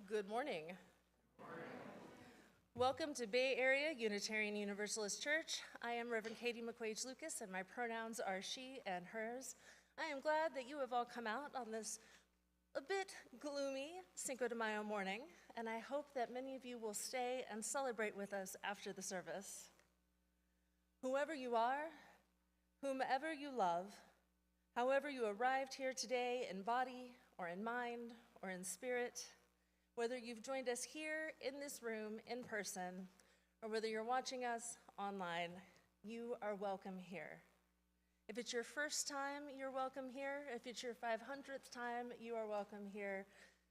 Good morning. Welcome to Bay Area Unitarian Universalist Church. I am Reverend Katie McQuage-Loukas, and my pronouns are she and hers. I am glad that you have all come out on this a bit gloomy Cinco de Mayo morning, and I hope that many of you will stay and celebrate with us after the service. Whoever you are, whomever you love, however you arrived here today in body or in mind or in spirit, whether you've joined us here in this room in person, or whether you're watching us online, you are welcome here. If it's your first time, you're welcome here. If it's your 500th time, you are welcome here.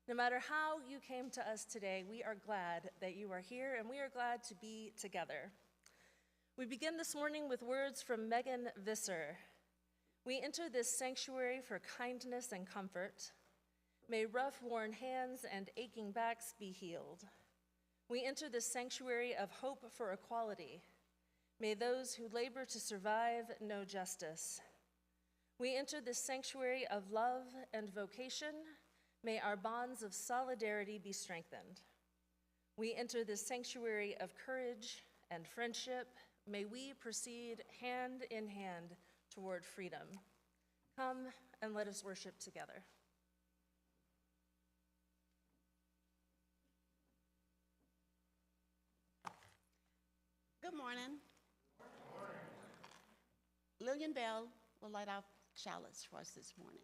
No matter how you came to us today, we are glad that you are here, and we are glad to be together. We begin this morning with words from Megan Visser. We enter this sanctuary for kindness and comfort. May rough, worn hands and aching backs be healed. We enter the sanctuary of hope for equality. May those who labor to survive know justice. We enter the sanctuary of love and vocation. May our bonds of solidarity be strengthened. We enter the sanctuary of courage and friendship. May we proceed hand in hand toward freedom. Come and let us worship together. Good morning. Lillian Bell will light our chalice for us this morning.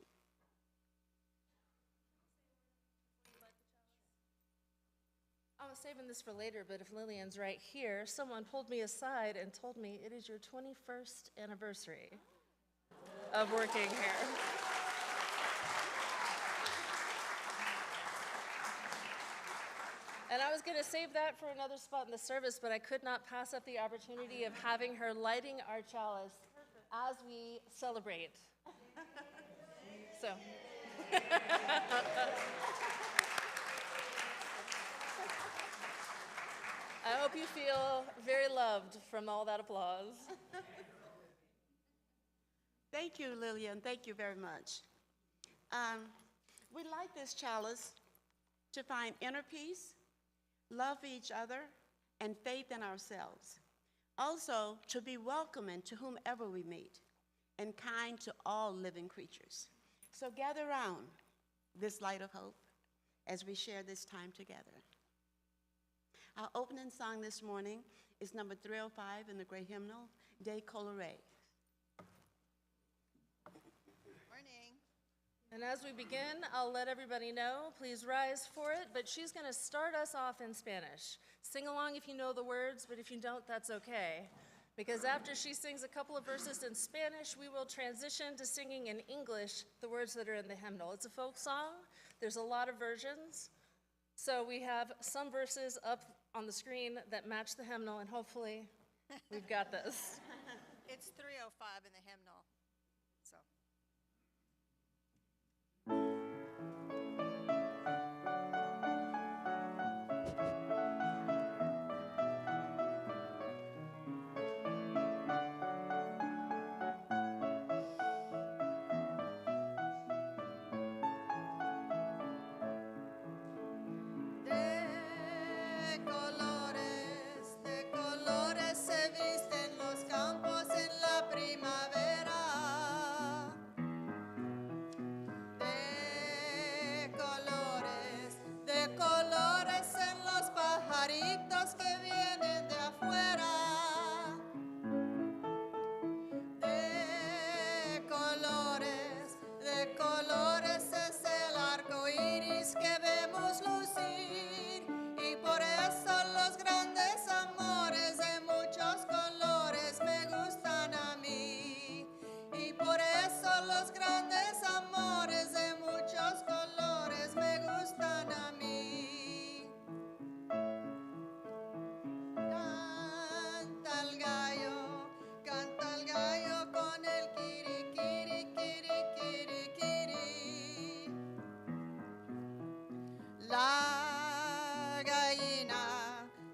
I was saving this for later, but if Lillian's right here, someone pulled me aside and told me it is your 21st anniversary of working here. And I was going to save that for another spot in the service, but I could not pass up the opportunity of having her lighting our chalice as we celebrate. So. I hope you feel very loved from all that applause. Thank you, Lillian. Thank you very much. We light this chalice to find inner peace, love for each other, and faith in ourselves. Also, to be welcoming to whomever we meet, and kind to all living creatures. So gather around this light of hope as we share this time together. Our opening song this morning is number 305 in the great hymnal, De Colore. And as we begin, I'll let everybody know, please rise for it, but she's going to start us off in Spanish. Sing along if you know the words, but if you don't, that's okay. Because after she sings a couple of verses in Spanish, we will transition to singing in English the words that are in the hymnal. It's a folk song. There's a lot of versions. So we have some verses up on the screen that match the hymnal, and hopefully we've got this. It's 305 in the hymnal. So.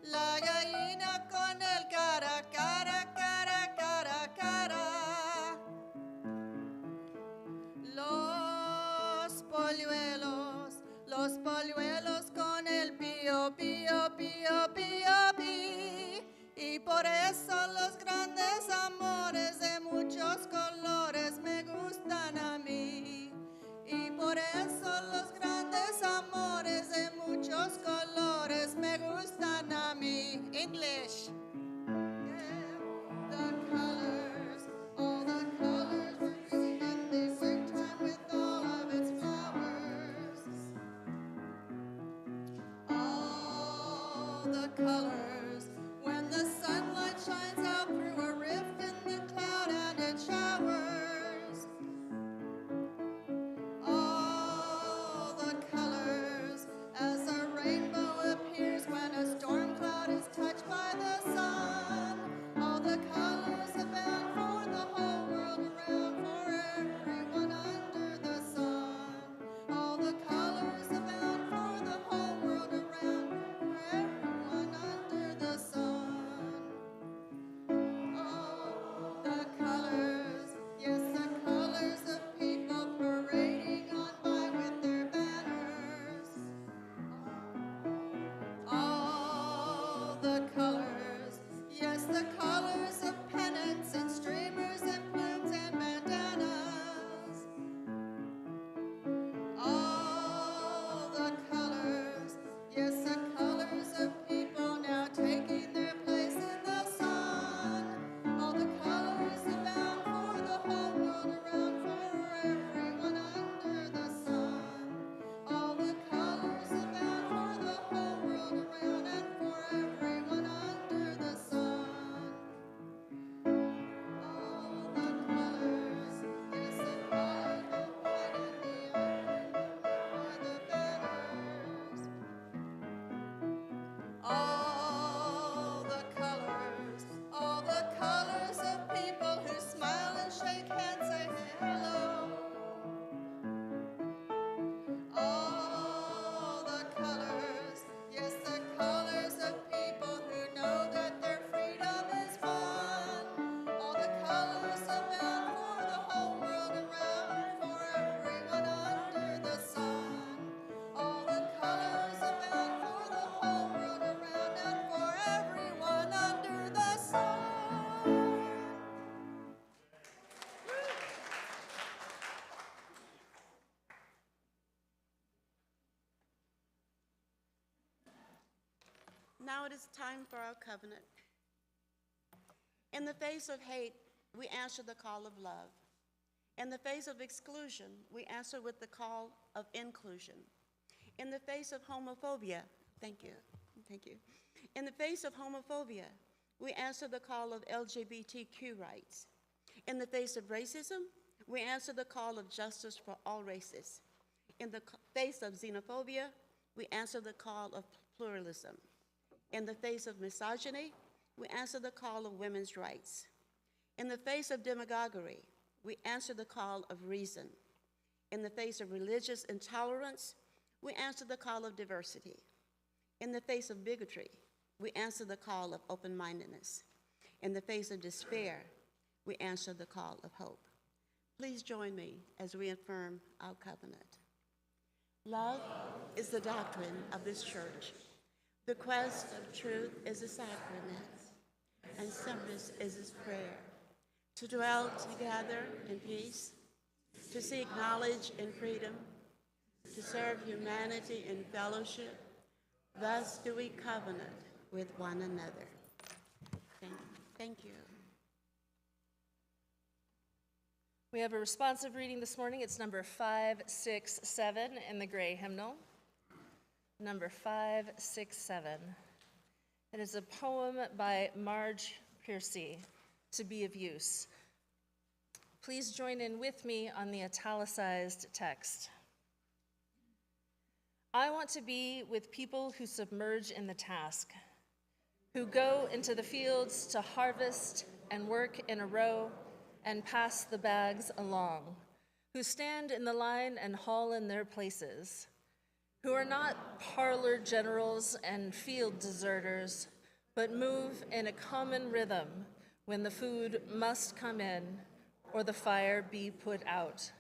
La gallina con el cara, cara, cara, cara, cara. Los polluelos con el English. The colors, all the colors were green in the springtime with all of its flowers. All the colors, when the sunlight shines out through a rift in the cloud and it showers. All the colors, as a rainbow appears when a storm cloud is touched by the sun. All the colors abound for the whole world around, for everyone under the sun. All the colors abound for the whole world around, for everyone under the sun. Oh, the colors, yes, the colors of people parading on by with their banners. All the colors, yes, the colors of pennants and streamers and plumes and bandanas. All the colors, yes, the colors of people now taking their place in the sun. All the colors abound for the whole world around, for everyone under the sun. All the colors abound for the whole world around and for everyone under the sun. All the colors, yes, the colors of white and the iron by the banners. All the colors of people who smile and shake hands, say hello. All the colors, yes, the colors of people who know that their freedom is won. All the colors abound for the whole world around, for everyone under the sun. All the colors abound for the whole world around and for everyone under the sun. Now it is time for our covenant. In the face of hate, we answer the call of love. In the face of exclusion, we answer with the call of inclusion. In the face of homophobia, thank you. In the face of homophobia, we answer the call of LGBTQ rights. In the face of racism, we answer the call of justice for all races. In the face of xenophobia, we answer the call of pluralism. In the face of misogyny, we answer the call of women's rights. In the face of demagoguery, we answer the call of reason. In the face of religious intolerance, we answer the call of diversity. In the face of bigotry, we answer the call of open-mindedness. In the face of despair, we answer the call of hope. Please join me as we affirm our covenant. Love is the doctrine of this church. The quest of truth is a sacrament, and service is its prayer. To dwell together in peace, to seek knowledge in freedom, to serve humanity in fellowship, thus do we covenant with one another. Thank you. We have a responsive reading this morning. It's number 567 in the gray hymnal. Number 567. It is a poem by Marge Piercy, To Be of Use. Please join in with me on the italicized text. I want to be with people who submerge in the task, who go into the fields to harvest and work in a row and pass the bags along, who stand in the line and haul in their places, who are not parlor generals and field deserters, but move in a common rhythm when the food must come in or the fire be put out.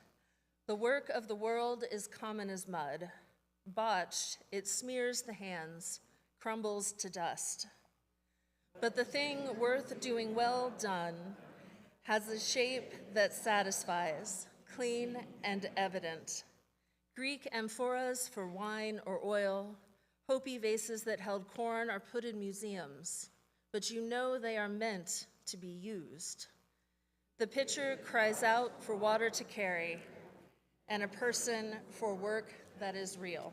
The work of the world is common as mud. Botched, it smears the hands, crumbles to dust. But the thing worth doing well done has a shape that satisfies, clean and evident. Greek amphoras for wine or oil, Hopi vases that held corn are put in museums, but you know they are meant to be used. The pitcher cries out for water to carry, and a person for work that is real.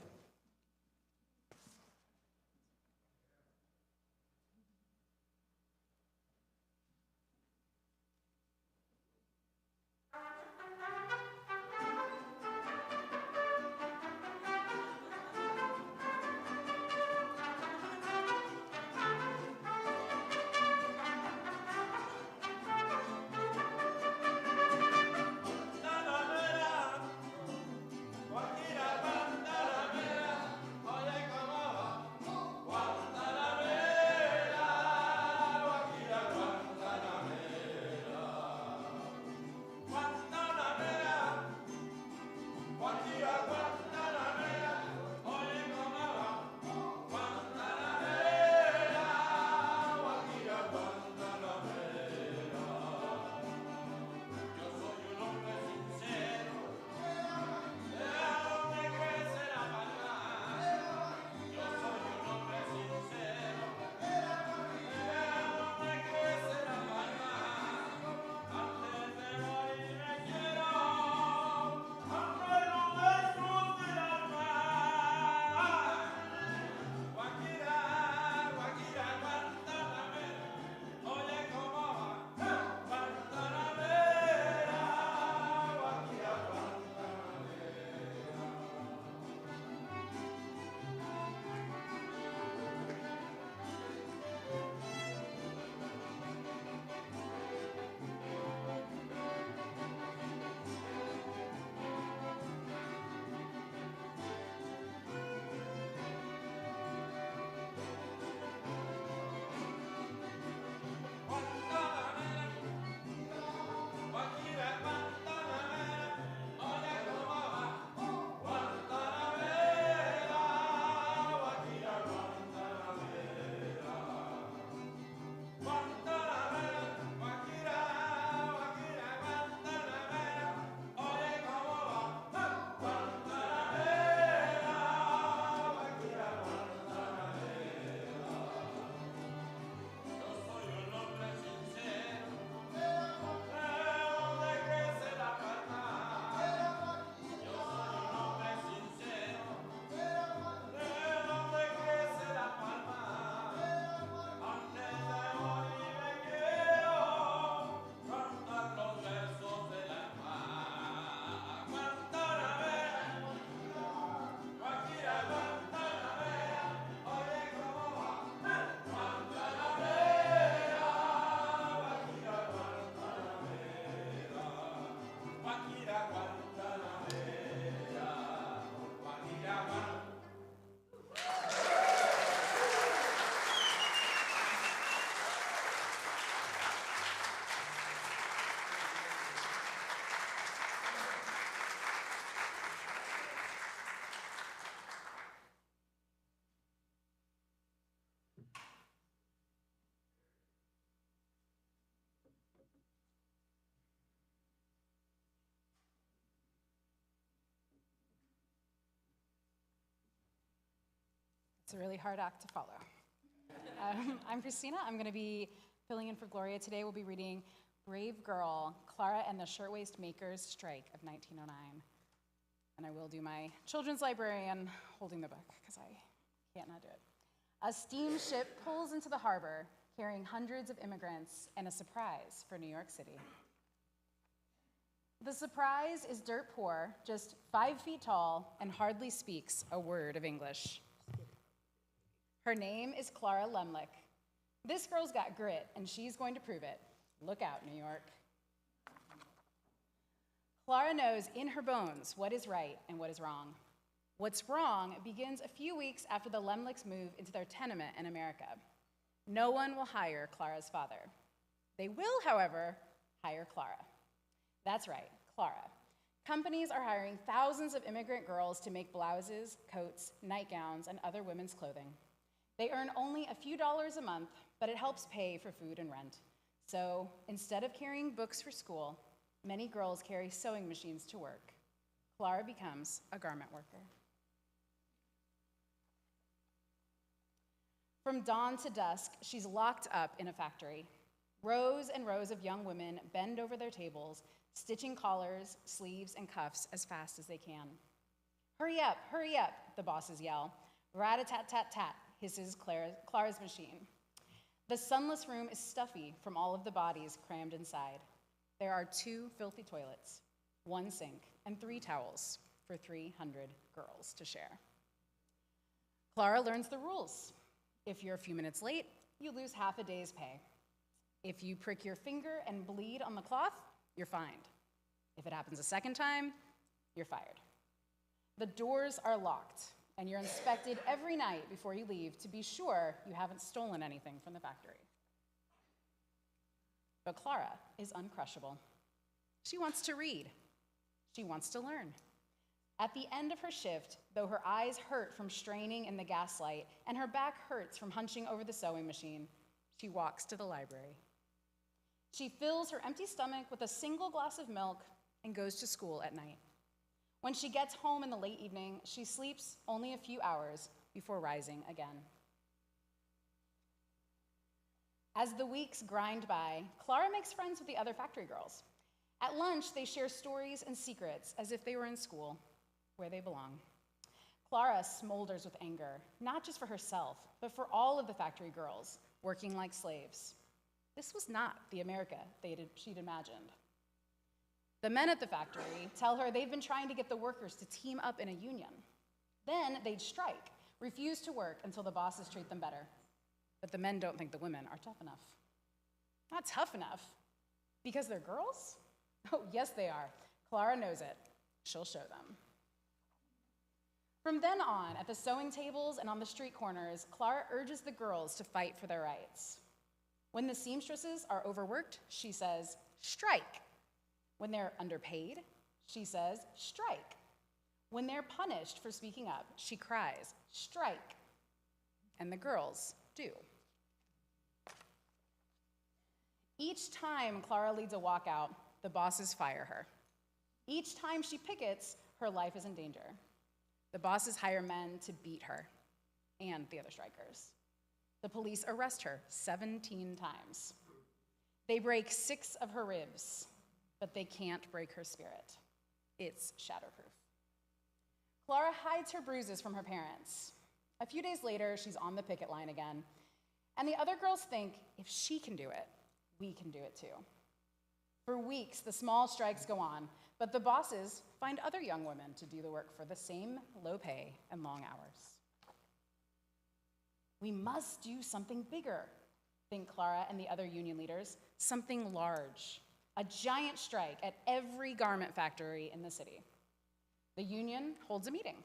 It's a really hard act to follow. I'm Christina. I'm going to be filling in for Gloria today. We'll be reading Brave Girl, Clara and the Shirtwaist Makers' Strike of 1909. And I will do my children's librarian holding the book, because I can't not do it. A steamship pulls into the harbor, carrying hundreds of immigrants and a surprise for New York City. The surprise is dirt poor, just 5 feet tall, and hardly speaks a word of English. Her name is Clara Lemlich. This girl's got grit, and she's going to prove it. Look out, New York. Clara knows in her bones what is right and what is wrong. What's wrong begins a few weeks after the Lemlichs move into their tenement in America. No one will hire Clara's father. They will, however, hire Clara. That's right, Clara. Companies are hiring thousands of immigrant girls to make blouses, coats, nightgowns, and other women's clothing. They earn only a few dollars a month, but it helps pay for food and rent. So instead of carrying books for school, many girls carry sewing machines to work. Clara becomes a garment worker. From dawn to dusk, she's locked up in a factory. Rows and rows of young women bend over their tables, stitching collars, sleeves, and cuffs as fast as they can. Hurry up, the bosses yell. Rat-a-tat-tat-tat, hisses Clara's machine. The sunless room is stuffy from all of the bodies crammed inside. There are 2 filthy toilets, 1 sink, and 3 towels for 300 girls to share. Clara learns the rules. If you're a few minutes late, you lose half a day's pay. If you prick your finger and bleed on the cloth, you're fined. If it happens a second time, you're fired. The doors are locked, and you're inspected every night before you leave to be sure you haven't stolen anything from the factory. But Clara is uncrushable. She wants to read. She wants to learn. At the end of her shift, though her eyes hurt from straining in the gaslight and her back hurts from hunching over the sewing machine, she walks to the library. She fills her empty stomach with a single glass of milk and goes to school at night. When she gets home in the late evening, she sleeps only a few hours before rising again. As the weeks grind by, Clara makes friends with the other factory girls. At lunch, they share stories and secrets as if they were in school, where they belong. Clara smolders with anger, not just for herself, but for all of the factory girls working like slaves. This was not the America she'd imagined. The men at the factory tell her they've been trying to get the workers to team up in a union. Then they'd strike, refuse to work until the bosses treat them better. But the men don't think the women are tough enough. Not tough enough, because they're girls? Oh, yes, they are. Clara knows it. She'll show them. From then on, at the sewing tables and on the street corners, Clara urges the girls to fight for their rights. When the seamstresses are overworked, she says, strike. When they're underpaid, she says, strike. When they're punished for speaking up, she cries, strike. And the girls do. Each time Clara leads a walkout, the bosses fire her. Each time she pickets, her life is in danger. The bosses hire men to beat her and the other strikers. The police arrest her 17 times. They break 6 of her ribs, but they can't break her spirit. It's shatterproof. Clara hides her bruises from her parents. A few days later, she's on the picket line again, and the other girls think, if she can do it, we can do it too. For weeks, the small strikes go on, but the bosses find other young women to do the work for the same low pay and long hours. We must do something bigger, think Clara and the other union leaders, something large, a giant strike at every garment factory in the city. The union holds a meeting.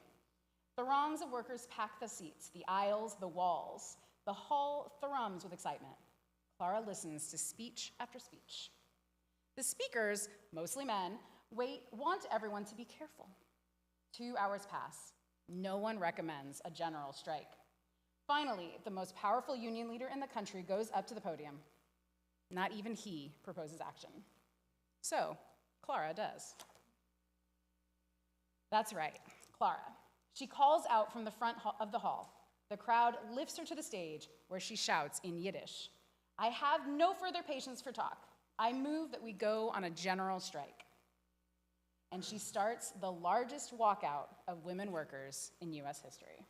Throngs of workers pack the seats, the aisles, the walls. The hall thrums with excitement. Clara listens to speech after speech. The speakers, mostly men, want everyone to be careful. 2 hours pass. No one recommends a general strike. Finally, the most powerful union leader in the country goes up to the podium. Not even he proposes action. So, Clara does. That's right, Clara. She calls out from the front of the hall. The crowd lifts her to the stage, where she shouts in Yiddish, "I have no further patience for talk. I move that we go on a general strike." And she starts the largest walkout of women workers in US history.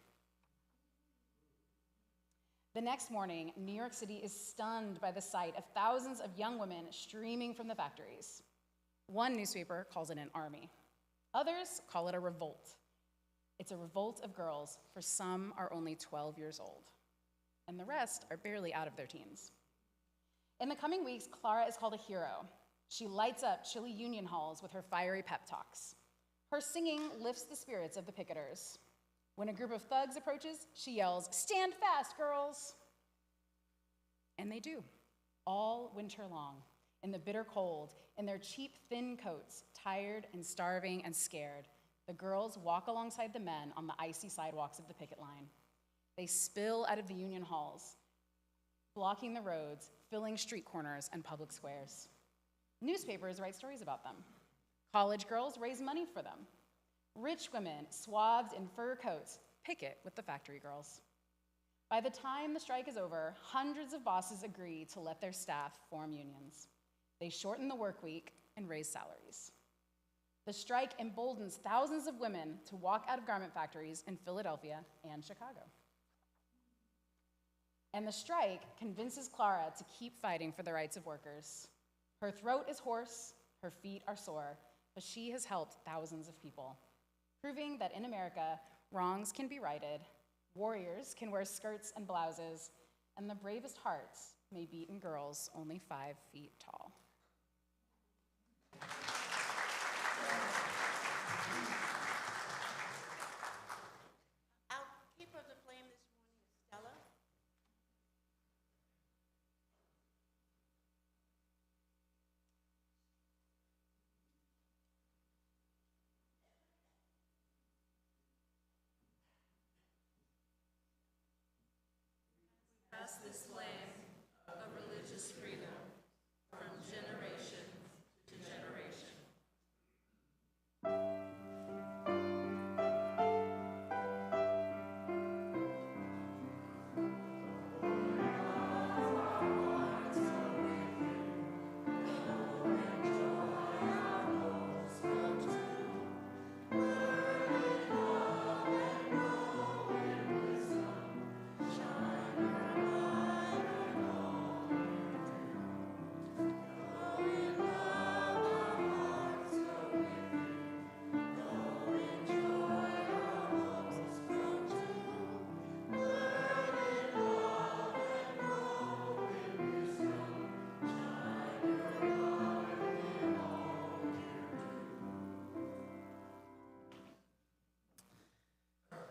The next morning, New York City is stunned by the sight of thousands of young women streaming from the factories. One newspaper calls it an army. Others call it a revolt. It's a revolt of girls, for some are only 12 years old, and the rest are barely out of their teens. In the coming weeks, Clara is called a hero. She lights up chilly union halls with her fiery pep talks. Her singing lifts the spirits of the picketers. When a group of thugs approaches, she yells, "Stand fast, girls!" And they do, all winter long, in the bitter cold, in their cheap, thin coats, tired and starving and scared. The girls walk alongside the men on the icy sidewalks of the picket line. They spill out of the union halls, blocking the roads, filling street corners and public squares. Newspapers write stories about them. College girls raise money for them. Rich women, swathed in fur coats, picket with the factory girls. By the time the strike is over, hundreds of bosses agree to let their staff form unions. They shorten the work week and raise salaries. The strike emboldens thousands of women to walk out of garment factories in Philadelphia and Chicago. And the strike convinces Clara to keep fighting for the rights of workers. Her throat is hoarse, her feet are sore, but she has helped thousands of people, proving that in America, wrongs can be righted, warriors can wear skirts and blouses, and the bravest hearts may beat in girls only 5 feet tall. Our keeper of the flame this morning is Stella. Pass this flame of religious freedom from generation to generation.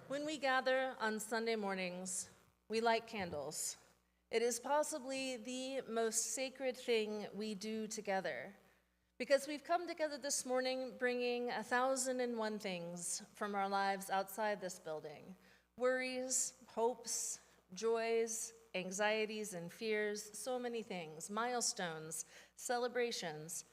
When we gather on Sunday mornings, we light candles. It is possibly the most sacred thing we do together, because we've come together this morning bringing 1,001 things from our lives outside this building: worries, hopes, joys, anxieties, and fears, so many things, milestones, celebrations,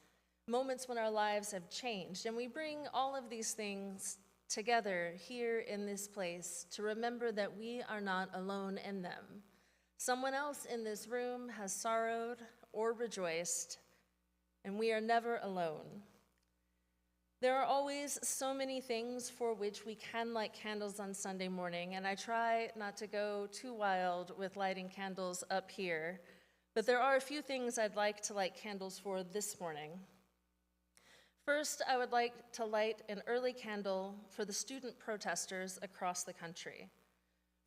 moments when our lives have changed. And we bring all of these things together here in this place to remember that we are not alone in them. Someone else in this room has sorrowed or rejoiced, and we are never alone. There are always so many things for which we can light candles on Sunday morning, and I try not to go too wild with lighting candles up here, but there are a few things I'd like to light candles for this morning. First, I would like to light an early candle for the student protesters across the country,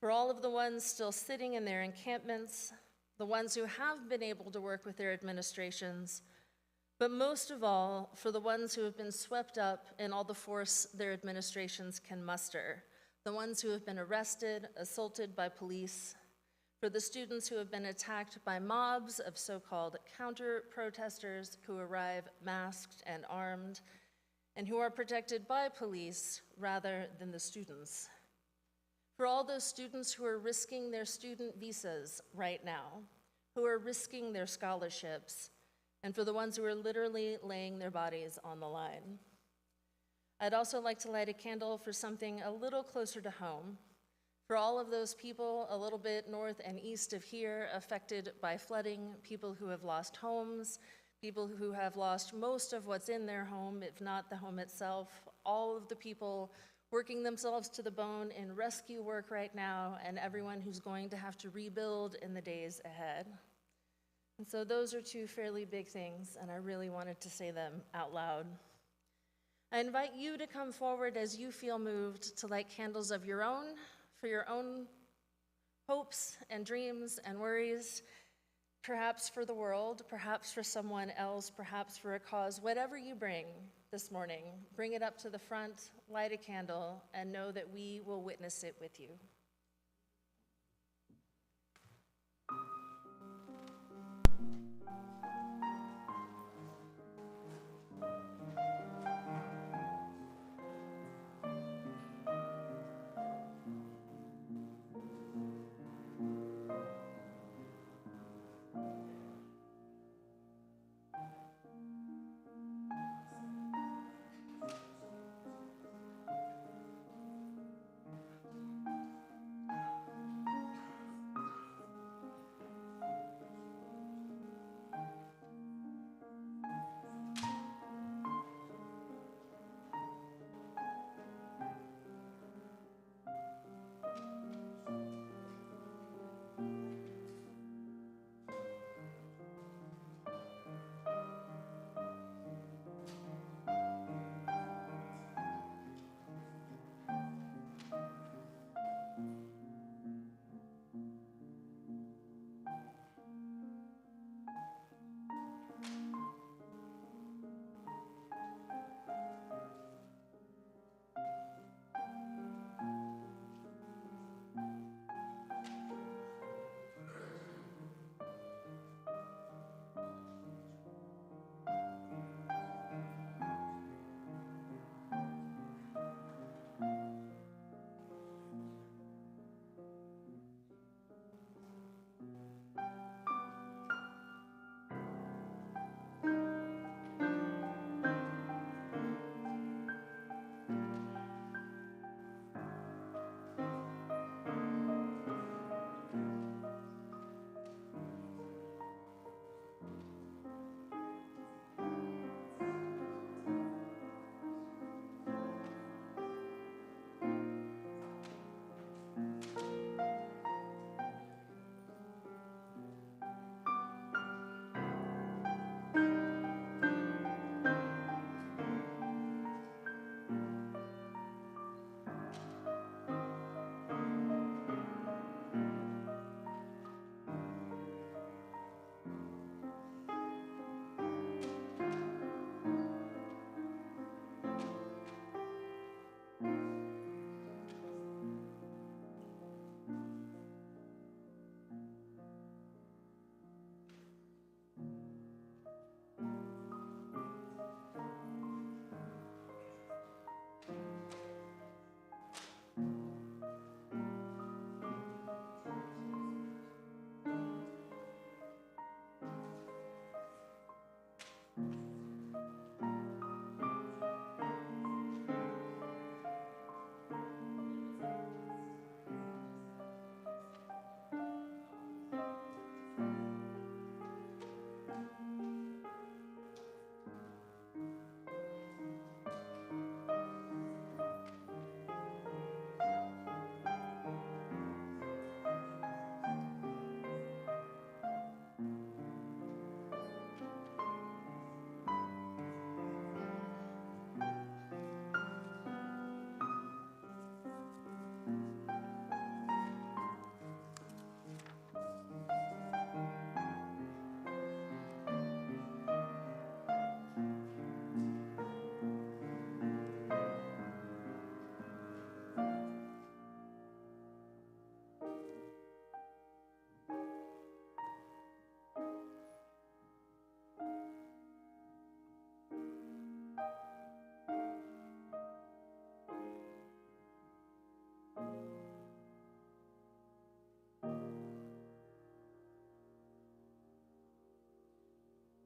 for all of the ones still sitting in their encampments, the ones who have been able to work with their administrations, but most of all, for the ones who have been swept up in all the force their administrations can muster, the ones who have been arrested, assaulted by police, for the students who have been attacked by mobs of so-called counter-protesters who arrive masked and armed, and who are protected by police rather than the students. For all those students who are risking their student visas right now, who are risking their scholarships, and for the ones who are literally laying their bodies on the line. I'd also like to light a candle for something a little closer to home, for all of those people a little bit north and east of here affected by flooding, people who have lost homes, people who have lost most of what's in their home, if not the home itself, all of the people working themselves to the bone in rescue work right now, and everyone who's going to have to rebuild in the days ahead. And so those are two fairly big things, and I really wanted to say them out loud. I invite you to come forward as you feel moved to light candles of your own, for your own hopes and dreams and worries, perhaps for the world, perhaps for someone else, perhaps for a cause. Whatever you bring this morning, bring it up to the front, light a candle, and know that we will witness it with you.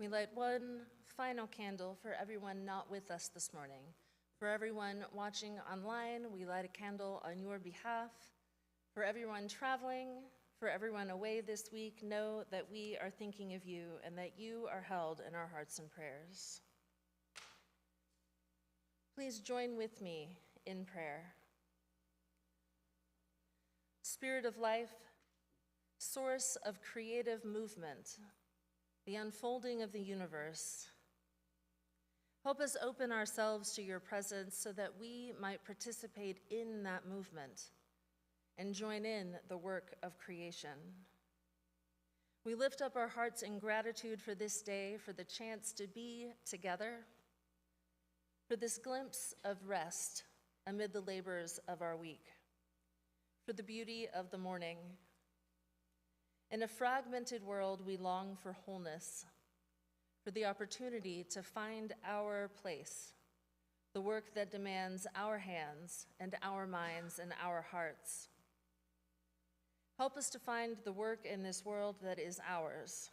We light one final candle for everyone not with us this morning. For everyone watching online, we light a candle on your behalf. For everyone traveling, for everyone away this week, know that we are thinking of you and that you are held in our hearts and prayers. Please join with me in prayer. Spirit of life, source of creative movement, the unfolding of the universe, help us open ourselves to your presence so that we might participate in that movement and join in the work of creation. We lift up our hearts in gratitude for this day, for the chance to be together, for this glimpse of rest amid the labors of our week, for the beauty of the morning. In a fragmented world, we long for wholeness, for the opportunity to find our place, the work that demands our hands and our minds and our hearts. Help us to find the work in this world that is ours,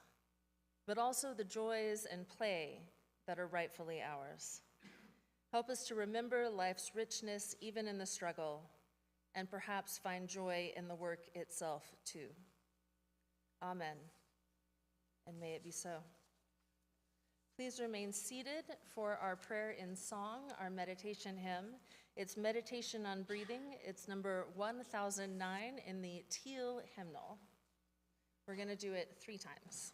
but also the joys and play that are rightfully ours. Help us to remember life's richness even in the struggle, and perhaps find joy in the work itself too. Amen, and may it be so. Please remain seated for our prayer in song, our meditation hymn. It's Meditation on Breathing. It's number 1009 in the teal hymnal. We're going to do it 3 times.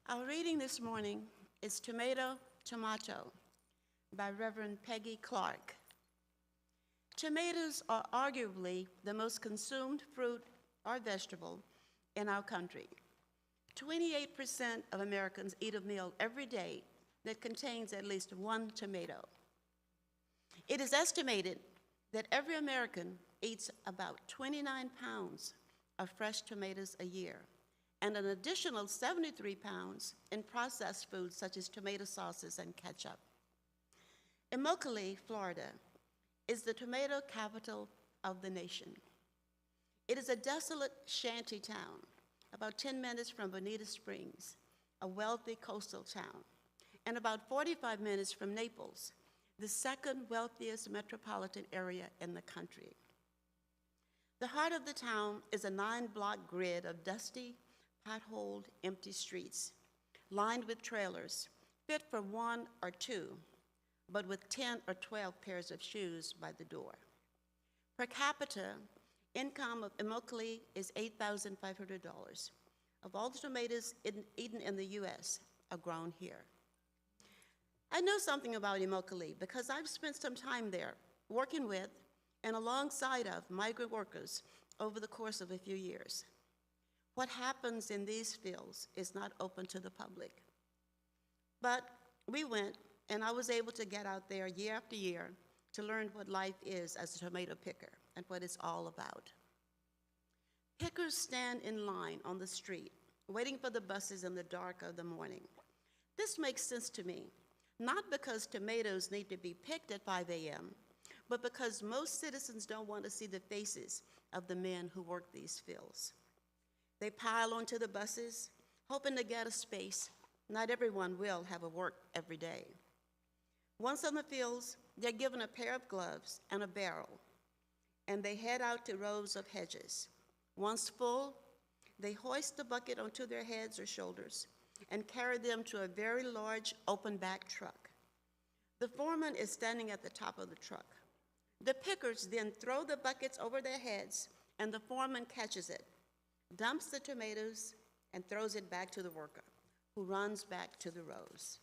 Our reading this morning is Tomato by Reverend Peggy Clark. Tomatoes are arguably the most consumed fruit or vegetable in our country. 28% of Americans eat a meal every day that contains at least 1 tomato. It is estimated that every American eats about 29 pounds of fresh tomatoes a year, and an additional 73 pounds in processed foods such as tomato sauces and ketchup. Immokalee, Florida, is the tomato capital of the nation. It is a desolate shanty town, about 10 minutes from Bonita Springs, a wealthy coastal town, and about 45 minutes from Naples, the second wealthiest metropolitan area in the country. The heart of the town is a 9-block grid of dusty, potholed, empty streets, lined with trailers, fit for 1 or 2, but with 10 or 12 pairs of shoes by the door. Per capita, income of Immokalee is $8,500. Of all the tomatoes eaten in the U.S. are grown here. I know something about Immokalee because I've spent some time there working with and alongside of migrant workers over the course of a few years. What happens in these fields is not open to the public. But we went, and I was able to get out there year after year to learn what life is as a tomato picker and what it's all about. Pickers stand in line on the street, waiting for the buses in the dark of the morning. This makes sense to me, not because tomatoes need to be picked at 5 a.m., but because most citizens don't want to see the faces of the men who work these fields. They pile onto the buses, hoping to get a space. Not everyone will have a work every day. Once on the fields, they're given a pair of gloves and a barrel, and they head out to rows of hedges. Once full, they hoist the bucket onto their heads or shoulders and carry them to a very large open-back truck. The foreman is standing at the top of the truck. The pickers then throw the buckets over their heads, and the foreman catches it, dumps the tomatoes, and throws it back to the worker, who runs back to the rows.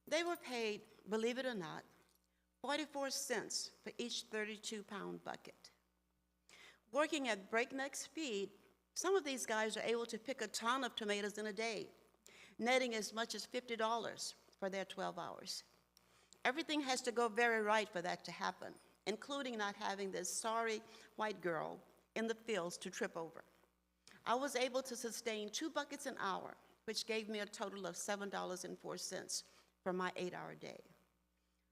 They were paid, believe it or not, 44 cents for each 32-pound bucket. Working at breakneck speed, some of these guys are able to pick a ton of tomatoes in a day, netting as much as $50 for their 12 hours. Everything has to go very right for that to happen, including not having this sorry white girl in the fields to trip over. I was able to sustain 2 buckets an hour, which gave me a total of $7.04 for my 8-hour day.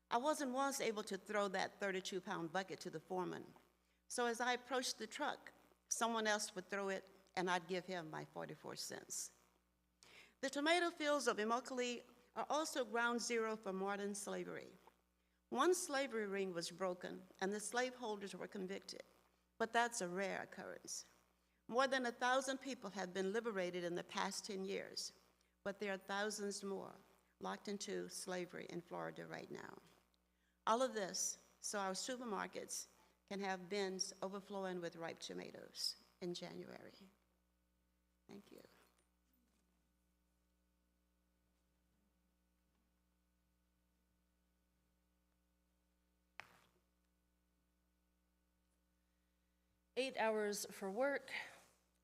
I wasn't once able to throw that 32-pound bucket to the foreman, so as I approached the truck, someone else would throw it, and I'd give him my 44 cents. The tomato fields of Immokalee are also ground zero for modern slavery. One slavery ring was broken, and the slaveholders were convicted, but that's a rare occurrence. More than 1,000 people have been liberated in the past 10 years, but there are thousands more locked into slavery in Florida right now. All of this so our supermarkets can have bins overflowing with ripe tomatoes in January. Thank you. "8 hours for work,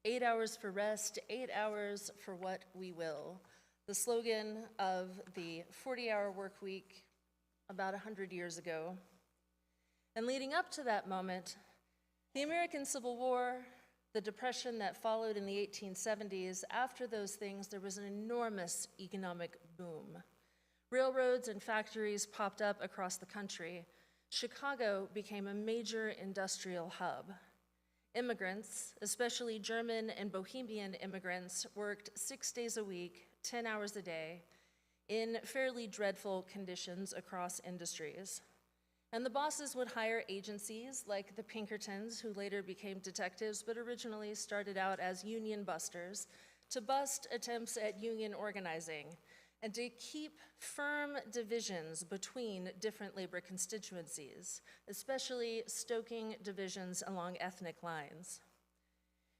8 hours for rest, 8 hours for what we will." The slogan of the 40-hour work week about 100 years ago. And leading up to that moment, the American Civil War, the Depression that followed in the 1870s, after those things, there was an enormous economic boom. Railroads and factories popped up across the country. Chicago became a major industrial hub. Immigrants, especially German and Bohemian immigrants, worked 6 days a week, 10 hours a day, in fairly dreadful conditions across industries. And the bosses would hire agencies like the Pinkertons, who later became detectives but originally started out as union busters, to bust attempts at union organizing and to keep firm divisions between different labor constituencies, especially stoking divisions along ethnic lines.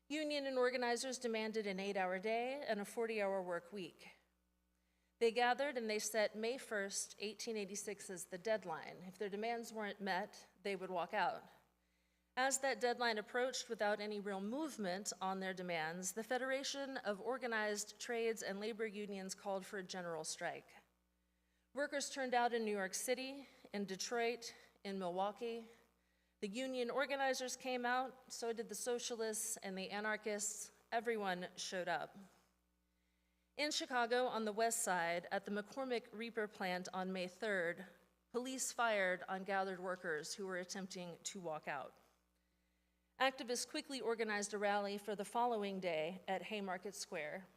Union and organizers demanded an 8-hour day and a 40-hour work week. They gathered and they set May 1st, 1886 as the deadline. If their demands weren't met, they would walk out. As that deadline approached without any real movement on their demands, the Federation of Organized Trades and Labor Unions called for a general strike. Workers turned out in New York City, in Detroit, in Milwaukee. The union organizers came out, so did the socialists and the anarchists. Everyone showed up. In Chicago, on the west side, at the McCormick Reaper plant on May 3rd, police fired on gathered workers who were attempting to walk out. Activists quickly organized a rally for the following day at Haymarket Square.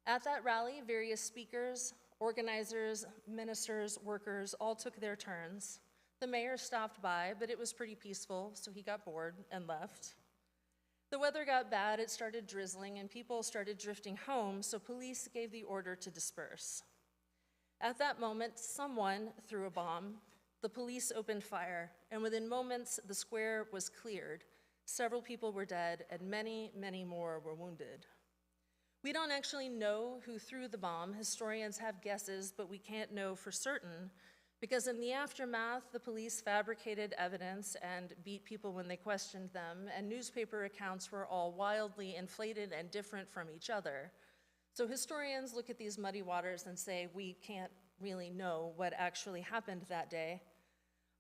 At that rally, various speakers, organizers, ministers, workers all took their turns. The mayor stopped by, but it was pretty peaceful, so he got bored and left. The weather got bad, it started drizzling, and people started drifting home, so police gave the order to disperse. At that moment, someone threw a bomb. The police opened fire, and within moments, the square was cleared. Several people were dead, and many, many more were wounded. We don't actually know who threw the bomb. Historians have guesses, but we can't know for certain, because in the aftermath, the police fabricated evidence and beat people when they questioned them, and newspaper accounts were all wildly inflated and different from each other. So historians look at these muddy waters and say, we can't really know what actually happened that day.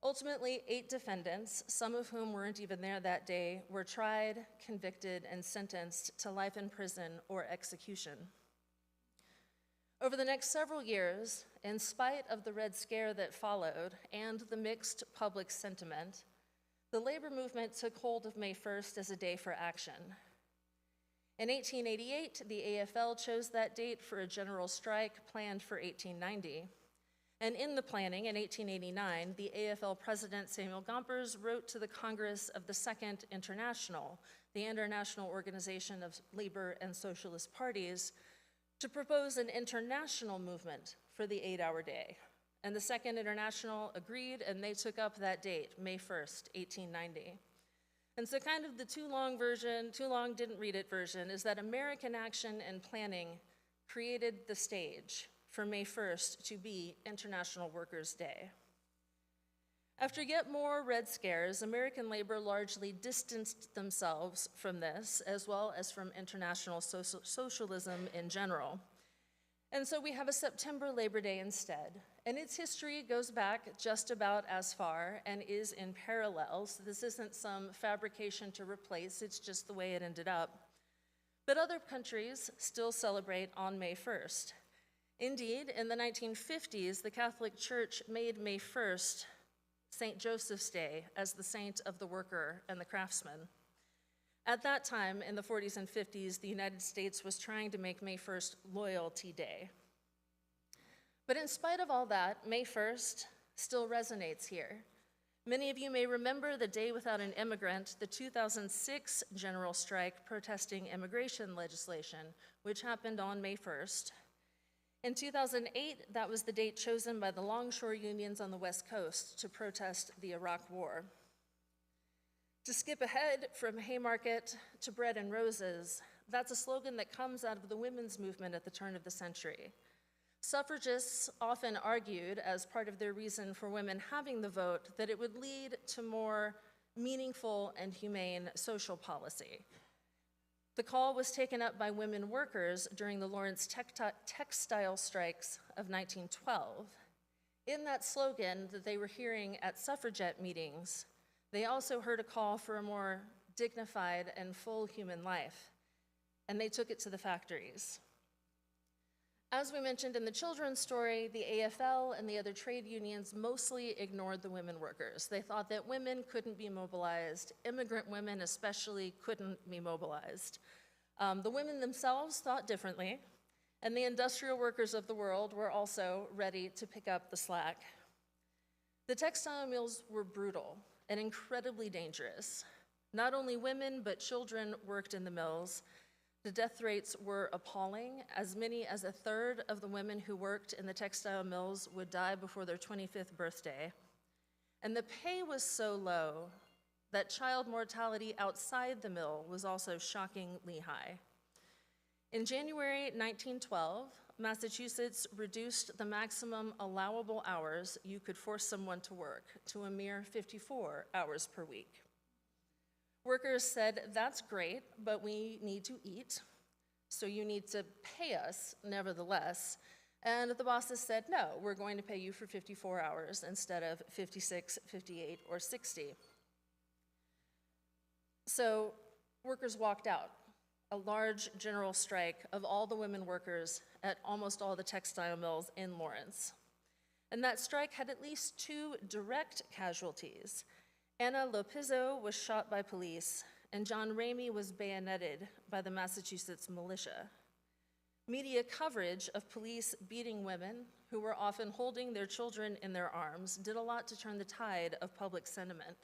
Ultimately, 8 defendants, some of whom weren't even there that day, were tried, convicted, and sentenced to life in prison or execution. Over the next several years, in spite of the Red Scare that followed and the mixed public sentiment, the labor movement took hold of May 1st as a day for action. In 1888, the AFL chose that date for a general strike planned for 1890. And in the planning in 1889, the AFL president Samuel Gompers wrote to the Congress of the Second International, the International Organization of Labor and Socialist Parties, to propose an international movement for the 8-hour day. And the Second International agreed, and they took up that date, May 1st, 1890. And so kind of the too long didn't read it version is that American action and planning created the stage for May 1st to be International Workers' Day. After yet more Red Scares, American labor largely distanced themselves from this, as well as from international socialism in general. And so we have a September Labor Day instead. And its history goes back just about as far and is in parallel. So this isn't some fabrication to replace, it's just the way it ended up. But other countries still celebrate on May 1st. Indeed, in the 1950s, the Catholic Church made May 1st St. Joseph's Day as the saint of the worker and the craftsman. At that time, in the 40s and 50s, the United States was trying to make May 1st Loyalty Day. But in spite of all that, May 1st still resonates here. Many of you may remember the Day Without an Immigrant, the 2006 general strike protesting immigration legislation, which happened on May 1st. In 2008, that was the date chosen by the longshore unions on the West Coast to protest the Iraq War. To skip ahead from Haymarket to Bread and Roses, that's a slogan that comes out of the women's movement at the turn of the century. Suffragists often argued, as part of their reason for women having the vote, that it would lead to more meaningful and humane social policy. The call was taken up by women workers during the Lawrence textile strikes of 1912. In that slogan that they were hearing at suffragette meetings, they also heard a call for a more dignified and full human life, and they took it to the factories. As we mentioned in the children's story, the AFL and the other trade unions mostly ignored the women workers. They thought that women couldn't be mobilized, immigrant women especially couldn't be mobilized. The women themselves thought differently, and the industrial workers of the world were also ready to pick up the slack. The textile mills were brutal and incredibly dangerous. Not only women, but children worked in the mills. The death rates were appalling. As many as a third of the women who worked in the textile mills would die before their 25th birthday. And the pay was so low that child mortality outside the mill was also shockingly high. In January 1912, Massachusetts reduced the maximum allowable hours you could force someone to work to a mere 54 hours per week. Workers said, "That's great, but we need to eat, so you need to pay us nevertheless." And the bosses said, "No, we're going to pay you for 54 hours instead of 56, 58, or 60. So workers walked out, a large general strike of all the women workers at almost all the textile mills in Lawrence. And that strike had at least 2 direct casualties. Anna Lopizzo was shot by police, and John Ramey was bayoneted by the Massachusetts militia. Media coverage of police beating women, who were often holding their children in their arms, did a lot to turn the tide of public sentiment.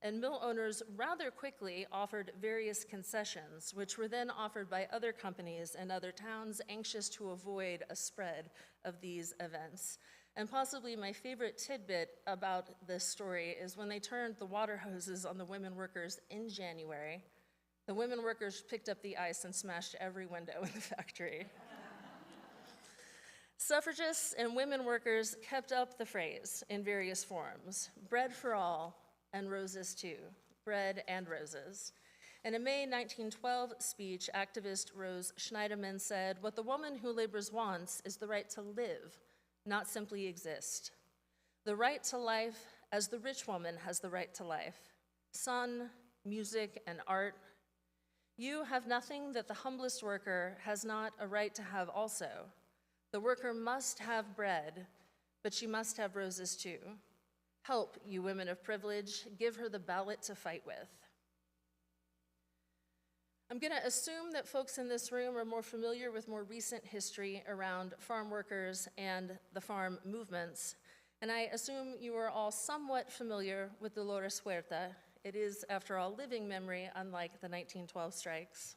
And mill owners rather quickly offered various concessions, which were then offered by other companies and other towns anxious to avoid a spread of these events. And possibly my favorite tidbit about this story is when they turned the water hoses on the women workers in January, the women workers picked up the ice and smashed every window in the factory. Suffragists and women workers kept up the phrase in various forms: bread for all and roses too, bread and roses. In a May 1912 speech, activist Rose Schneiderman said, "What the woman who labors wants is the right to live, not simply exist. The right to life as the rich woman has the right to life. Sun, music, and art. You have nothing that the humblest worker has not a right to have also. The worker must have bread, but she must have roses too. Help, you women of privilege, give her the ballot to fight with." I'm going to assume that folks in this room are more familiar with more recent history around farm workers and the farm movements, and I assume you are all somewhat familiar with Dolores Huerta. It is, after all, living memory, unlike the 1912 strikes.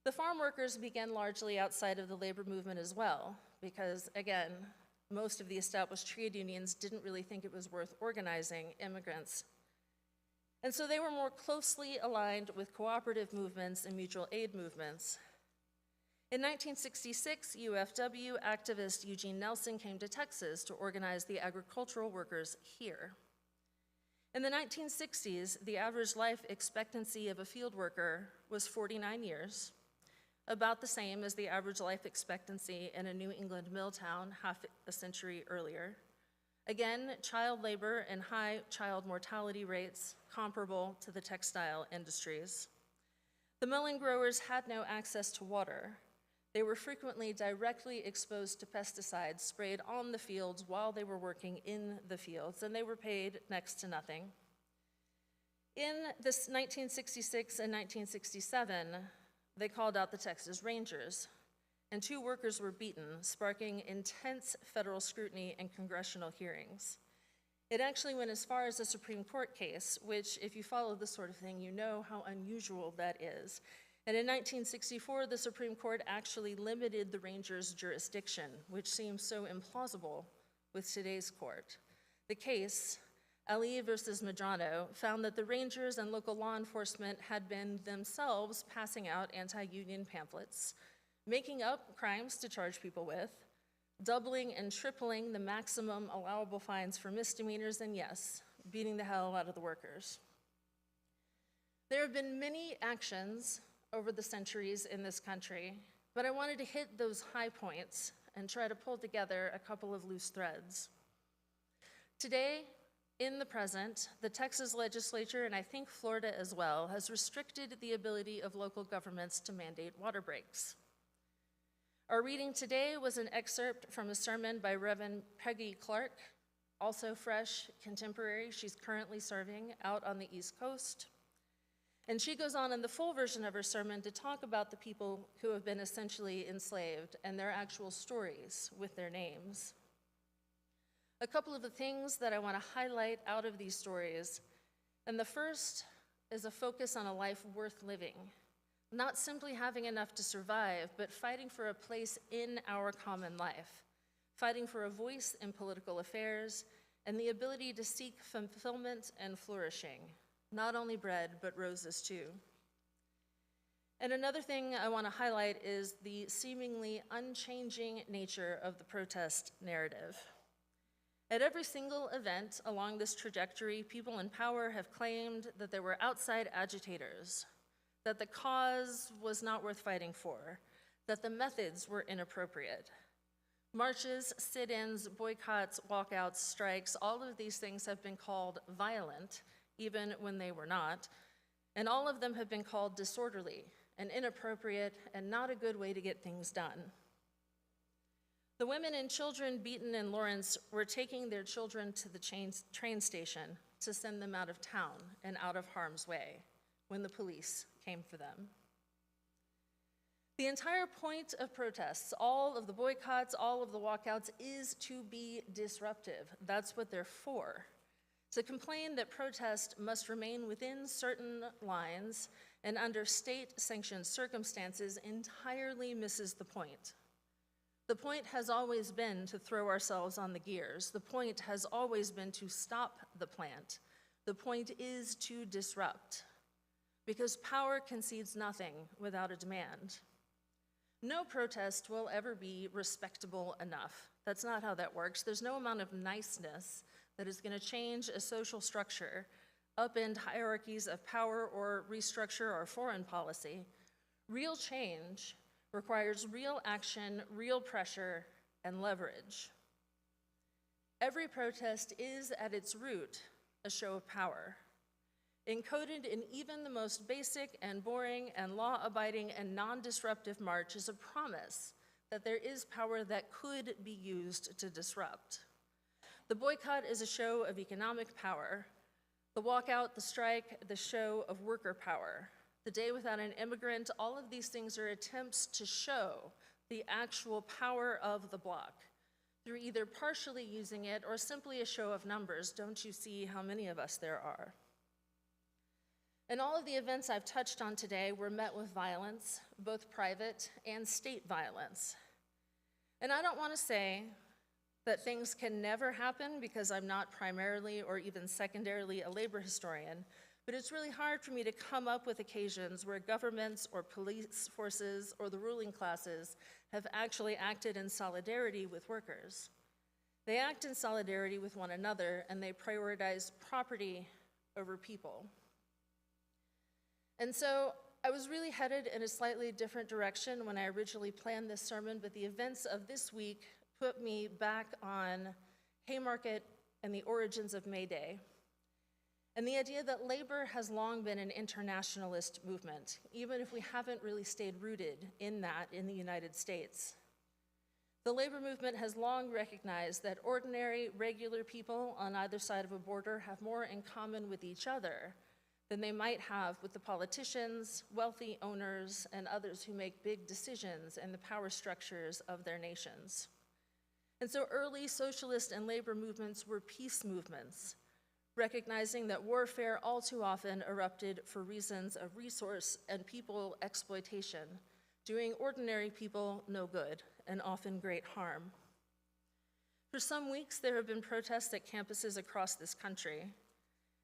The farm workers began largely outside of the labor movement as well, because, again, most of the established trade unions didn't really think it was worth organizing immigrants. And so they were more closely aligned with cooperative movements and mutual aid movements. In 1966, UFW activist Eugene Nelson came to Texas to organize the agricultural workers here. In the 1960s, the average life expectancy of a field worker was 49 years, about the same as the average life expectancy in a New England mill town half a century earlier. Again, child labor and high child mortality rates comparable to the textile industries. The milling growers had no access to water. They were frequently directly exposed to pesticides sprayed on the fields while they were working in the fields, and they were paid next to nothing. In this 1966 and 1967, they called out the Texas Rangers, and 2 workers were beaten, sparking intense federal scrutiny and congressional hearings. It actually went as far as a Supreme Court case, which, if you follow this sort of thing, you know how unusual that is. And in 1964, the Supreme Court actually limited the Rangers' jurisdiction, which seems so implausible with today's court. The case, Ali versus Medrano, found that the Rangers and local law enforcement had been themselves passing out anti-union pamphlets, making up crimes to charge people with, doubling and tripling the maximum allowable fines for misdemeanors, and yes, beating the hell out of the workers. There have been many actions over the centuries in this country, but I wanted to hit those high points and try to pull together a couple of loose threads. Today, in the present, the Texas legislature, and I think Florida as well, has restricted the ability of local governments to mandate water breaks. Our reading today was an excerpt from a sermon by Reverend Peggy Clark, also fresh, contemporary. She's currently serving out on the East Coast. And she goes on in the full version of her sermon to talk about the people who have been essentially enslaved and their actual stories with their names. A couple of the things that I want to highlight out of these stories, and the first is a focus on a life worth living, not simply having enough to survive, but fighting for a place in our common life, fighting for a voice in political affairs, and the ability to seek fulfillment and flourishing. Not only bread, but roses too. And another thing I want to highlight is the seemingly unchanging nature of the protest narrative. At every single event along this trajectory, people in power have claimed that there were outside agitators, that the cause was not worth fighting for, that the methods were inappropriate. Marches, sit-ins, boycotts, walkouts, strikes, all of these things have been called violent, even when they were not, and all of them have been called disorderly and inappropriate and not a good way to get things done. The women and children beaten in Lawrence were taking their children to the train station to send them out of town and out of harm's way when the police came for them. The entire point of protests, all of the boycotts, all of the walkouts, is to be disruptive. That's what they're for. To complain that protest must remain within certain lines and under state-sanctioned circumstances entirely misses the point. The point has always been to throw ourselves on the gears. The point has always been to stop the plant. The point is to disrupt, because power concedes nothing without a demand. No protest will ever be respectable enough. That's not how that works. There's no amount of niceness that is going to change a social structure, upend hierarchies of power, or restructure our foreign policy. Real change requires real action, real pressure, and leverage. Every protest is, at its root, a show of power. Encoded in even the most basic and boring and law-abiding and non-disruptive march is a promise that there is power that could be used to disrupt. The boycott is a show of economic power. The walkout, the strike, the show of worker power. The day without an immigrant, all of these things are attempts to show the actual power of the bloc through either partially using it or simply a show of numbers. Don't you see how many of us there are? And all of the events I've touched on today were met with violence, both private and state violence. And I don't want to say that things can never happen because I'm not primarily or even secondarily a labor historian, but it's really hard for me to come up with occasions where governments or police forces or the ruling classes have actually acted in solidarity with workers. They act in solidarity with one another, and they prioritize property over people. And so I was really headed in a slightly different direction when I originally planned this sermon, but the events of this week put me back on Haymarket and the origins of May Day, and the idea that labor has long been an internationalist movement, even if we haven't really stayed rooted in that in the United States. The labor movement has long recognized that ordinary, regular people on either side of a border have more in common with each other than they might have with the politicians, wealthy owners, and others who make big decisions in the power structures of their nations. And so early socialist and labor movements were peace movements, recognizing that warfare all too often erupted for reasons of resource and people exploitation, doing ordinary people no good and often great harm. For some weeks, there have been protests at campuses across this country,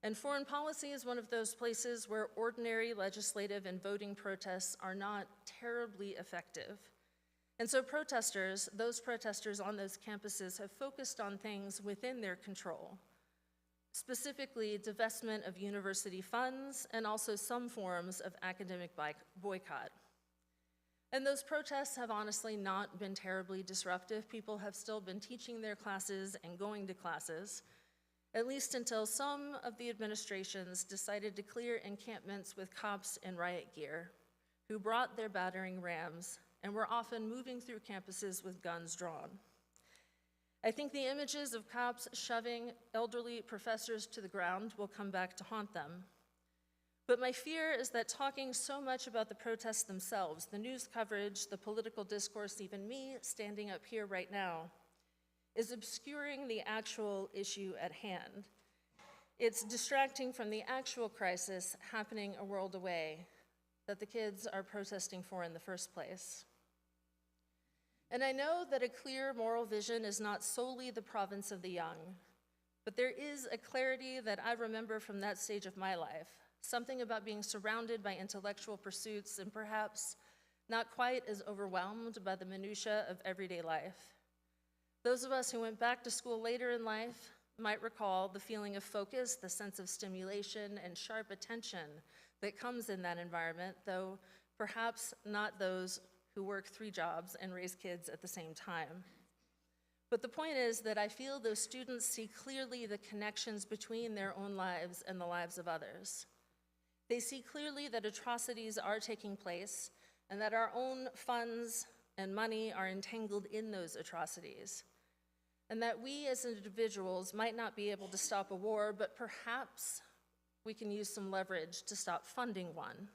and foreign policy is one of those places where ordinary legislative and voting protests are not terribly effective. And so those protesters on those campuses have focused on things within their control, specifically divestment of university funds and also some forms of academic boycott. And those protests have honestly not been terribly disruptive. People have still been teaching their classes and going to classes, at least until some of the administrations decided to clear encampments with cops in riot gear, who brought their battering rams and were often moving through campuses with guns drawn. I think the images of cops shoving elderly professors to the ground will come back to haunt them. But my fear is that talking so much about the protests themselves, the news coverage, the political discourse, even me standing up here right now, is obscuring the actual issue at hand. It's distracting from the actual crisis happening a world away that the kids are protesting for in the first place. And I know that a clear moral vision is not solely the province of the young, but there is a clarity that I remember from that stage of my life, something about being surrounded by intellectual pursuits and perhaps not quite as overwhelmed by the minutiae of everyday life. Those of us who went back to school later in life might recall the feeling of focus, the sense of stimulation and sharp attention that comes in that environment, though perhaps not those who work 3 jobs and raise kids at the same time. But the point is that I feel those students see clearly the connections between their own lives and the lives of others. They see clearly that atrocities are taking place and that our own funds and money are entangled in those atrocities, and that we as individuals might not be able to stop a war, but perhaps we can use some leverage to stop funding one.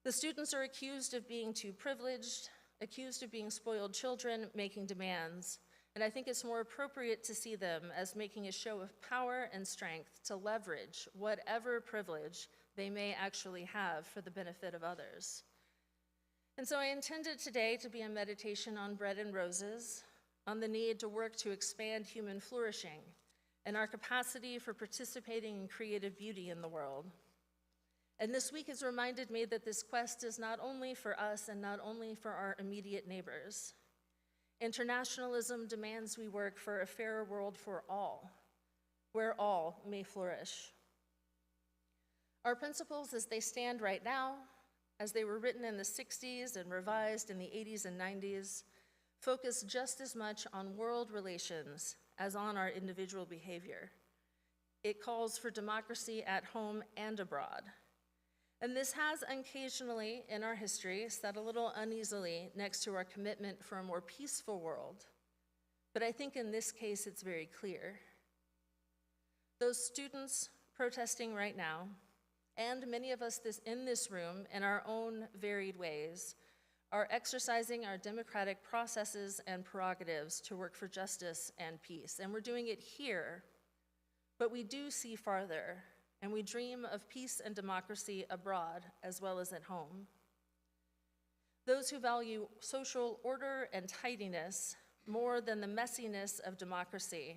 The students are accused of being too privileged, accused of being spoiled children, making demands, and I think it's more appropriate to see them as making a show of power and strength to leverage whatever privilege they may actually have for the benefit of others. And so I intended today to be a meditation on bread and roses, on the need to work to expand human flourishing, and our capacity for participating in creative beauty in the world. And this week has reminded me that this quest is not only for us and not only for our immediate neighbors. Internationalism demands we work for a fairer world for all, where all may flourish. Our principles as they stand right now, as they were written in the 60s and revised in the 80s and 90s, focus just as much on world relations as on our individual behavior. It calls for democracy at home and abroad. And this has occasionally in our history sat a little uneasily next to our commitment for a more peaceful world. But I think in this case it's very clear. Those students protesting right now, and many of us in this room in our own varied ways, are exercising our democratic processes and prerogatives to work for justice and peace. And we're doing it here, but we do see farther, and we dream of peace and democracy abroad as well as at home. Those who value social order and tidiness more than the messiness of democracy,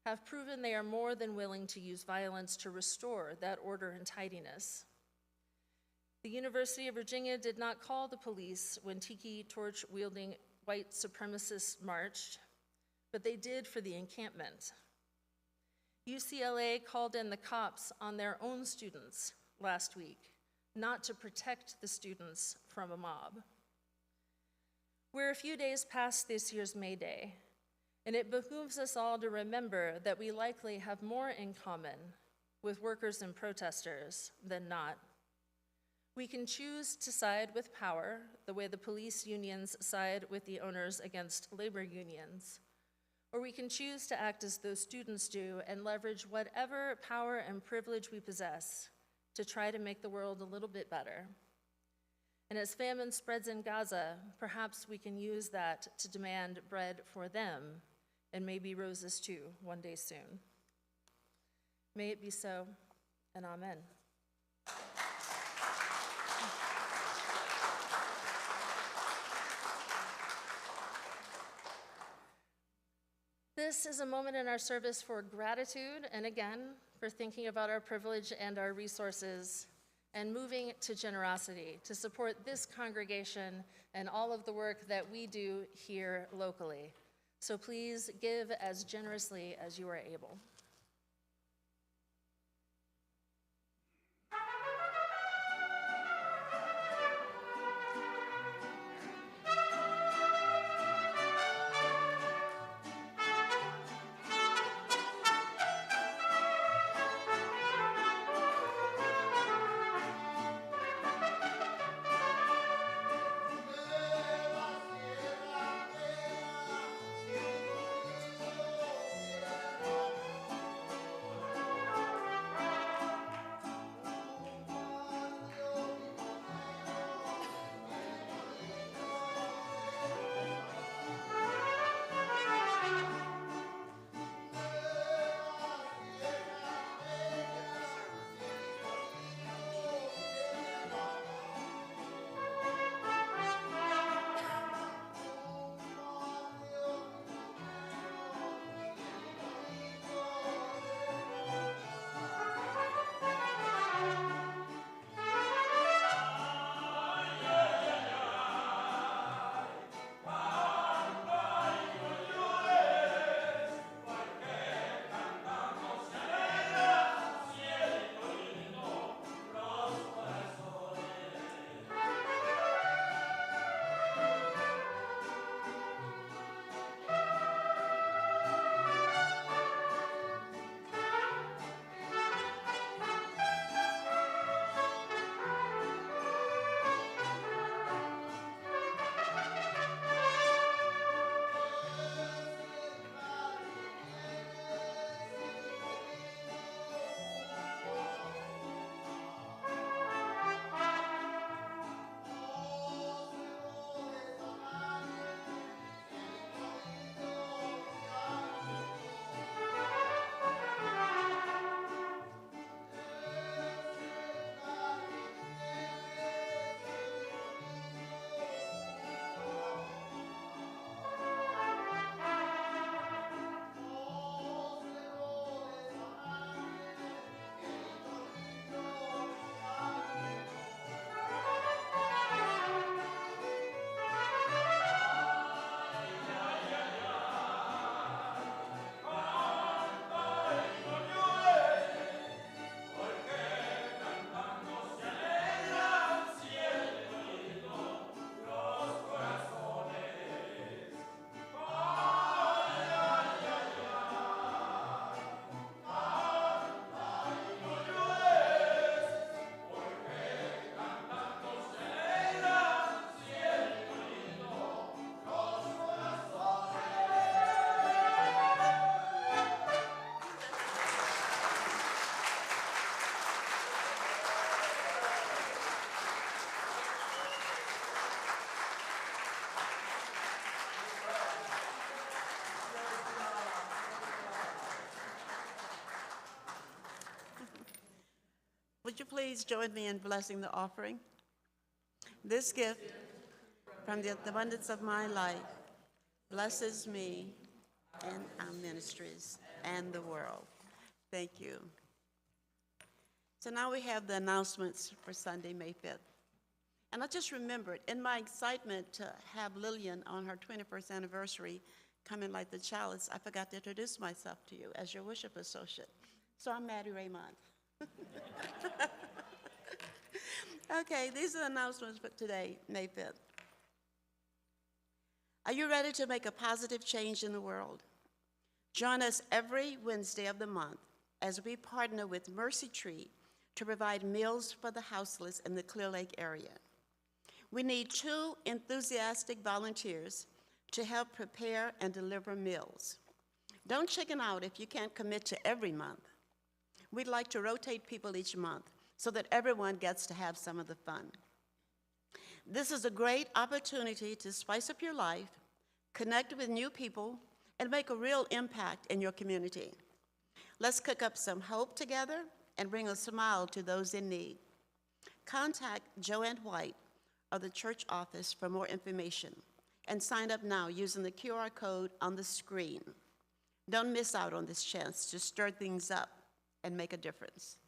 have proven they are more than willing to use violence to restore that order and tidiness. The University of Virginia did not call the police when tiki torch-wielding white supremacists marched, but they did for the encampment. UCLA called in the cops on their own students last week, not to protect the students from a mob. We're a few days past this year's May Day, and it behooves us all to remember that we likely have more in common with workers and protesters than not. We can choose to side with power, the way the police unions side with the owners against labor unions, or we can choose to act as those students do and leverage whatever power and privilege we possess to try to make the world a little bit better. And as famine spreads in Gaza, perhaps we can use that to demand bread for them, and maybe roses too, one day soon. May it be so, and amen. This is a moment in our service for gratitude, and again, for thinking about our privilege and our resources, and moving to generosity to support this congregation and all of the work that we do here locally. So please give as generously as you are able. Would you please join me in blessing the offering? This gift from the abundance of my life blesses me and our ministries and the world. Thank you. So now we have the announcements for Sunday, May 5th. And I just remembered, in my excitement to have Lillian on her 21st anniversary come in like the chalice, I forgot to introduce myself to you as your worship associate. So I'm Maddie Raymond. Okay, these are the announcements for today, May 5th. Are you ready to make a positive change in the world? Join us every Wednesday of the month as we partner with Mercy Tree to provide meals for the houseless in the Clear Lake area. We need 2 enthusiastic volunteers to help prepare and deliver meals. Don't chicken out if you can't commit to every month. We'd like to rotate people each month so that everyone gets to have some of the fun. This is a great opportunity to spice up your life, connect with new people, and make a real impact in your community. Let's cook up some hope together and bring a smile to those in need. Contact Joanne White of the church office for more information and sign up now using the QR code on the screen. Don't miss out on this chance to stir things up and make a difference.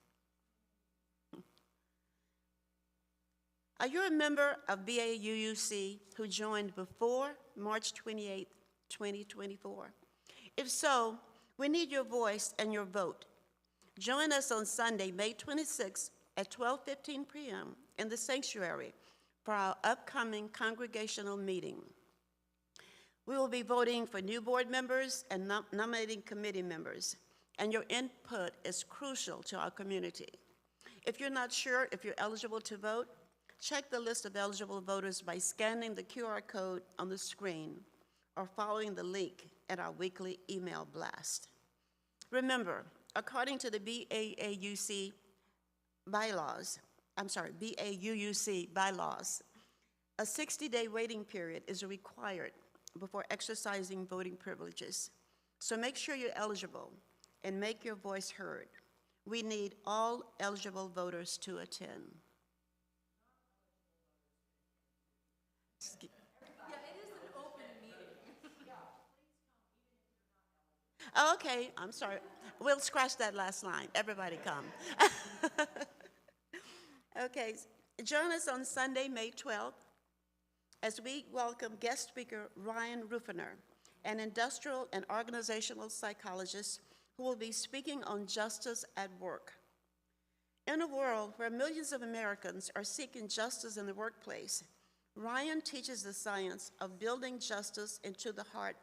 Are you a member of BAUUC who joined before March 28, 2024? If so, we need your voice and your vote. Join us on Sunday, May 26th at 12:15 p.m. in the sanctuary for our upcoming congregational meeting. We will be voting for new board members and nominating committee members, and your input is crucial to our community. If you're not sure if you're eligible to vote, check the list of eligible voters by scanning the QR code on the screen or following the link in our weekly email blast. Remember, according to the BAUUC bylaws, a 60-day waiting period is required before exercising voting privileges. So make sure you're eligible and make your voice heard. We need all eligible voters to attend. Oh, okay, I'm sorry. We'll scratch that last line. Everybody come. Okay, join us on Sunday, May 12th, as we welcome guest speaker Ryan Ruffiner, an industrial and organizational psychologist who will be speaking on justice at work. In a world where millions of Americans are seeking justice in the workplace, Ryan teaches the science of building justice into the heart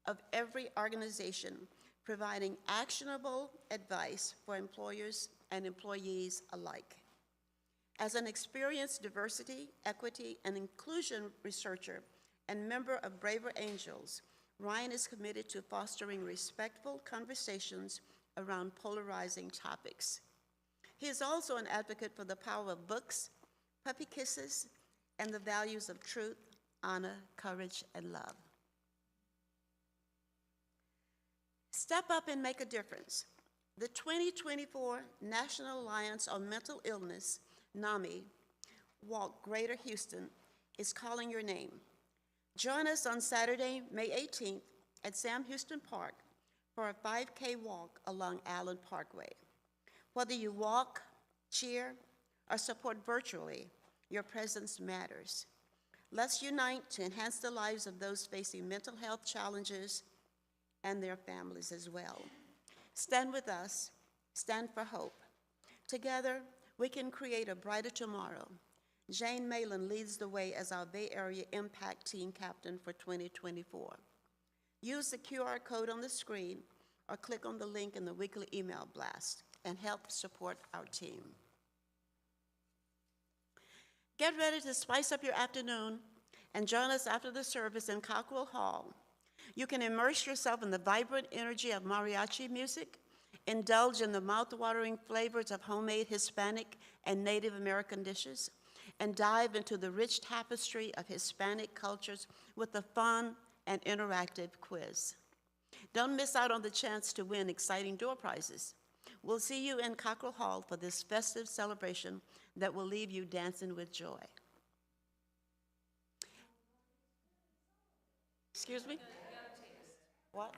of every organization, providing actionable advice for employers and employees alike. As an experienced diversity, equity, and inclusion researcher and member of Braver Angels, Ryan is committed to fostering respectful conversations around polarizing topics. He is also an advocate for the power of books, puppy kisses, and the values of truth, honor, courage, and love. Step up and make a difference. The 2024 National Alliance on Mental Illness, NAMI, Walk Greater Houston is calling your name. Join us on Saturday, May 18th at Sam Houston Park for a 5K walk along Allen Parkway. Whether you walk, cheer, or support virtually, your presence matters. Let's unite to enhance the lives of those facing mental health challenges and their families as well. Stand with us, stand for hope. Together, we can create a brighter tomorrow. Jane Malin leads the way as our Bay Area Impact Team Captain for 2024. Use the QR code on the screen or click on the link in the weekly email blast and help support our team. Get ready to spice up your afternoon and join us after the service in Cockrell Hall. You can immerse yourself in the vibrant energy of mariachi music, indulge in the mouth-watering flavors of homemade Hispanic and Native American dishes, and dive into the rich tapestry of Hispanic cultures with a fun and interactive quiz. Don't miss out on the chance to win exciting door prizes. We'll see you in Cockrell Hall for this festive celebration that will leave you dancing with joy. Excuse me? What?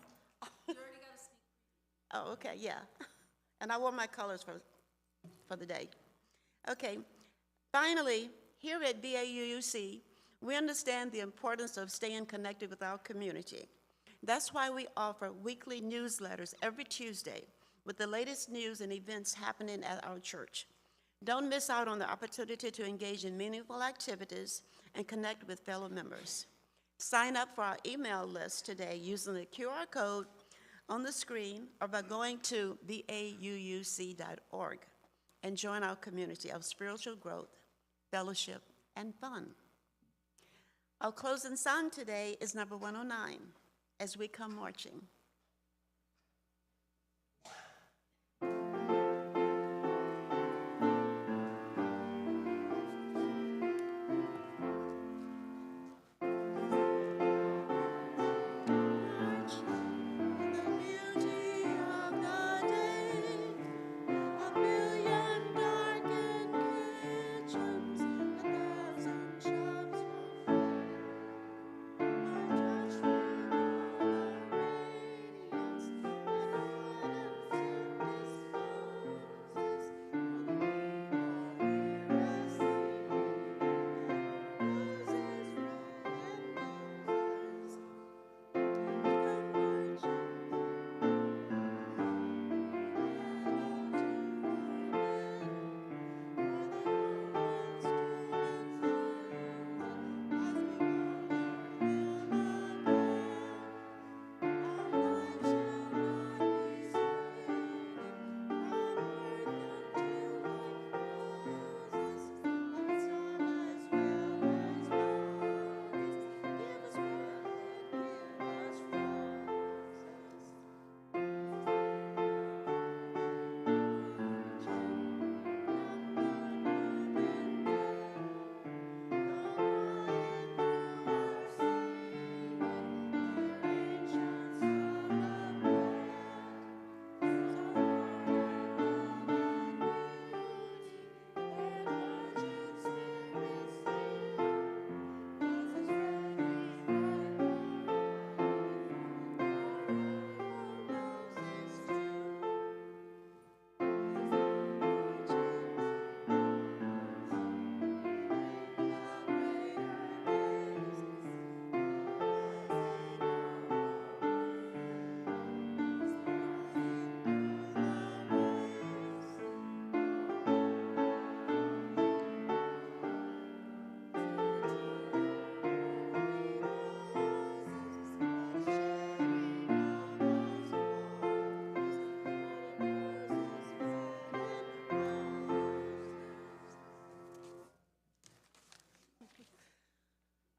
Oh, okay, yeah. And I wore my colors for the day. Okay. Finally, here at BAUUC, we understand the importance of staying connected with our community. That's why we offer weekly newsletters every Tuesday with the latest news and events happening at our church. Don't miss out on the opportunity to engage in meaningful activities and connect with fellow members. Sign up for our email list today using the QR code on the screen or by going to BAUUC.org and join our community of spiritual growth, fellowship, and fun. Our closing song today is number 109, As We Come Marching.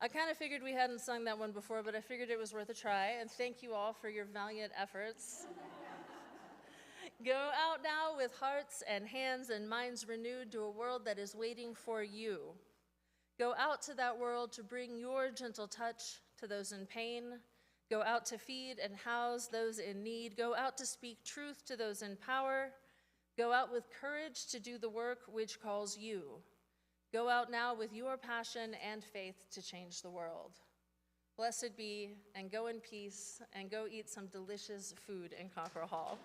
I kind of figured we hadn't sung that one before, but I figured it was worth a try, and thank you all for your valiant efforts. Go out now with hearts and hands and minds renewed to a world that is waiting for you. Go out to that world to bring your gentle touch to those in pain. Go out to feed and house those in need. Go out to speak truth to those in power. Go out with courage to do the work which calls you. Go out now with your passion and faith to change the world. Blessed be, and go in peace, and go eat some delicious food in Cockrell Hall.